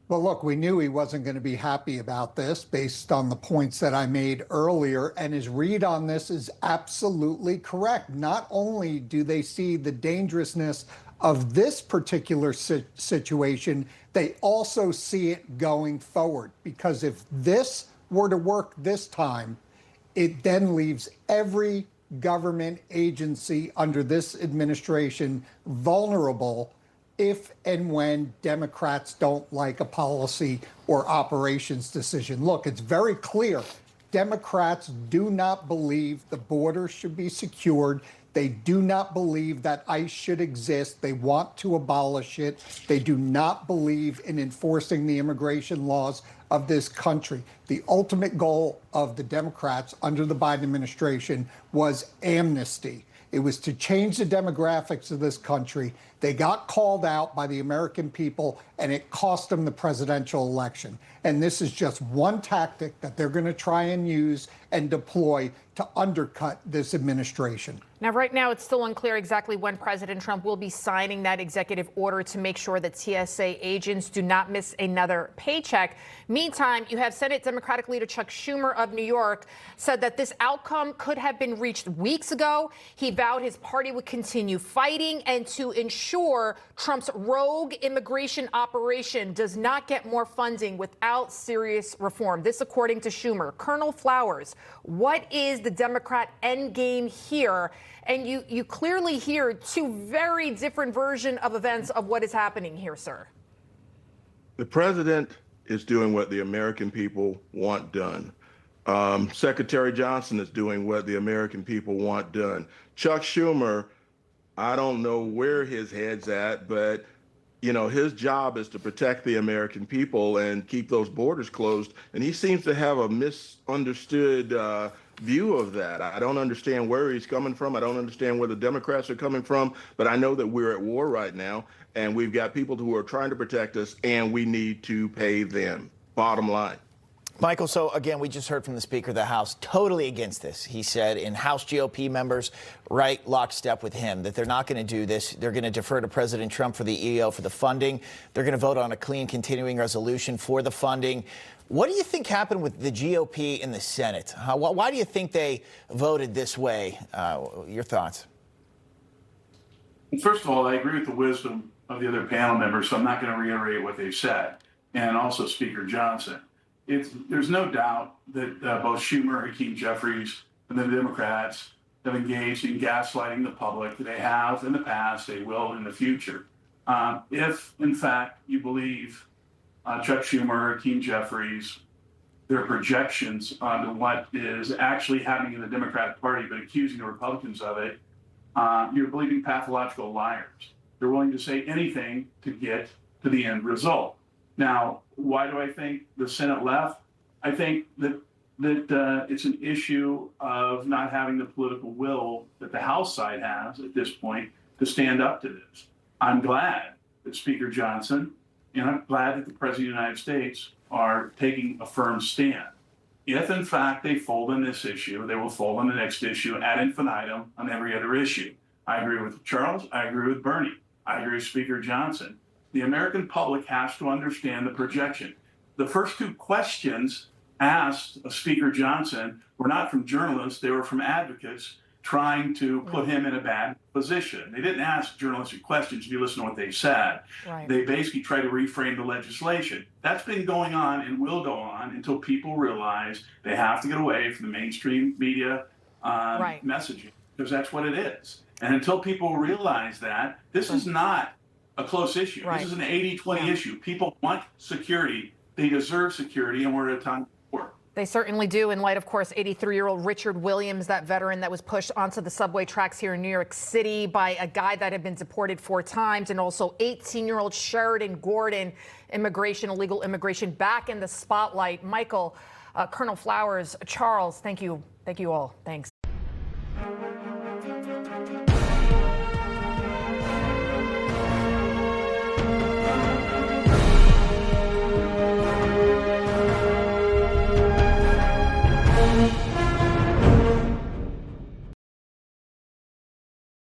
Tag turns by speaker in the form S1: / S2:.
S1: Well, look, we knew he wasn't going to be happy about this based on the points that I made earlier. And his read on this is absolutely correct. Not only do they see the dangerousness of this particular situation, they also see it going forward. Because if this were to work this time, it then leaves every government agency under this administration vulnerable if and when Democrats don't like a policy or operations decision. Look, it's very clear. Democrats do not believe the border should be secured. They do not believe that ICE should exist. They want to abolish it. They do not believe in enforcing the immigration laws of this country. The ultimate goal of the Democrats under the Biden administration was amnesty. It was to change the demographics of this country. They got called out by the American people, and it cost them the presidential election. And this is just one tactic that they're going to try and use and deploy to undercut this administration.
S2: Now, right now, it's still unclear exactly when President Trump will be signing that executive order to make sure that TSA agents do not miss another paycheck. Meantime, you have Senate Democratic leader Chuck Schumer of New York said that this outcome could have been reached weeks ago. He vowed his party would continue fighting and to ensure Trump's rogue immigration operation does not get more funding without serious reform. This, according to Schumer. Colonel Flowers, what is the Democrat endgame here? And you clearly hear two very different versions of events of what is happening here, sir.
S3: The president is doing what the American people want done. Secretary Johnson is doing what the American people want done. Chuck Schumer, I don't know where his head's at, but you know, his job is to protect the American people and keep those borders closed. And he seems to have a misunderstood view of that. I don't understand where he's coming from. I don't understand where the Democrats are coming from. But I know that we're at war right now, and we've got people who are trying to protect us, and we need to pay them. Bottom line.
S4: Michael, so again, we just heard from the Speaker of the House totally against this. He said, in House GOP members right lockstep with him, that they're not going to do this. They're going to defer to President Trump for the EO for the funding. They're going to vote on a clean continuing resolution for the funding. What do you think happened with the GOP in the Senate? Why do you think they voted this way? Your thoughts?
S5: First of all, I agree with the wisdom of the other panel members, so I'm not going to reiterate what they've said, and also Speaker Johnson. There's no doubt that both Schumer, Hakeem Jeffries, and the Democrats have engaged in gaslighting the public. They have in the past, they will in the future. If, in fact, you believe Chuck Schumer, Hakeem Jeffries, their projections onto what is actually happening in the Democratic Party, but accusing the Republicans of it, you're believing pathological liars. They're willing to say anything to get to the end result. Now, why do I think the Senate left? I think that it's an issue of not having the political will that the House side has at this point to stand up to this. I'm glad that Speaker Johnson and I'm glad that the President of the United States are taking a firm stand. If, in fact, they fold in this issue, they will fold in the next issue ad infinitum on every other issue. I agree with Charles. I agree with Berney. I agree with Speaker Johnson. The American public has to understand the projection. The first two questions asked of Speaker Johnson were not from journalists, they were from advocates trying to put him in a bad position. They didn't ask journalistic questions if you listen to what they said. Right. They basically tried to reframe the legislation. That's been going on and will go on until people realize they have to get away from the mainstream media messaging, because that's what it is. And until people realize that, this is not a close issue. Right. This is an 80-20 issue. People want security. They deserve security, and we're at a time for it.
S2: They certainly do, in light, of course, 83-year-old Richard Williams, that veteran that was pushed onto the subway tracks here in New York City by a guy that had been deported 4 times, and also 18-year-old Sheridan Gordon, illegal immigration, back in the spotlight. Michael, Colonel Flowers, Charles, thank you all. Thanks.